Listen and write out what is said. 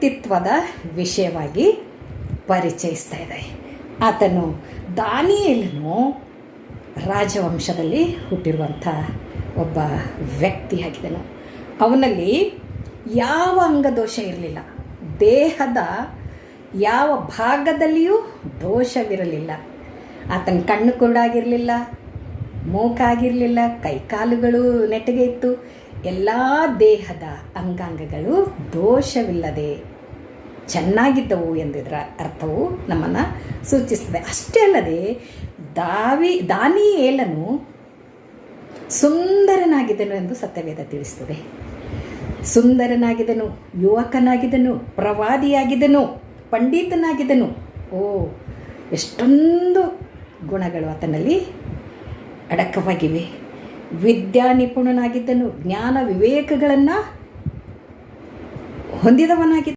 ವ್ಯಕ್ತಿತ್ವದ ವಿಷಯವಾಗಿ ಪರಿಚಯಿಸ್ತಾ ಇದೆ. ಆತನು ದಾನಿಯೇಲನು ರಾಜವಂಶದಲ್ಲಿ ಹುಟ್ಟಿರುವಂಥ ಒಬ್ಬ ವ್ಯಕ್ತಿಯಾಗಿದ್ದನು. ಅವನಲ್ಲಿ ಯಾವ ಅಂಗದೋಷ ಇರಲಿಲ್ಲ, ದೇಹದ ಯಾವ ಭಾಗದಲ್ಲಿಯೂ ದೋಷವಿರಲಿಲ್ಲ. ಆತನ ಕಣ್ಣು ಕುರುಡಾಗಿರಲಿಲ್ಲ, ಮೂಕಾಗಿರಲಿಲ್ಲ, ಕೈಕಾಲುಗಳು ನೆಟ್ಟಗೆ ಇತ್ತು. ಎಲ್ಲ ದೇಹದ ಅಂಗಾಂಗಗಳು ದೋಷವಿಲ್ಲದೆ ಚೆನ್ನಾಗಿದ್ದವು ಎಂದಿದ್ರ ಅರ್ಥವು ನಮ್ಮನ್ನು ಸೂಚಿಸ್ತದೆ. ಅಷ್ಟೇ ಅಲ್ಲದೆ ದಾನಿಯೇಲನು ಸುಂದರನಾಗಿದ್ದನು ಎಂದು ಸತ್ಯವೇದ ತಿಳಿಸ್ತದೆ. ಸುಂದರನಾಗಿದ್ದನು, ಯುವಕನಾಗಿದ್ದನು, ಪ್ರವಾದಿಯಾಗಿದ್ದನು, ಪಂಡಿತನಾಗಿದ್ದನು. ಎಷ್ಟೊಂದು ಗುಣಗಳು ಆತನಲ್ಲಿ ಅಡಕವಾಗಿವೆ. ವಿದ್ಯಾ ನಿಪುಣನಾಗಿದ್ದನು, ಜ್ಞಾನ ವಿವೇಕಗಳನ್ನು ಹೊಂದಿದವನಾಗಿದ್ದ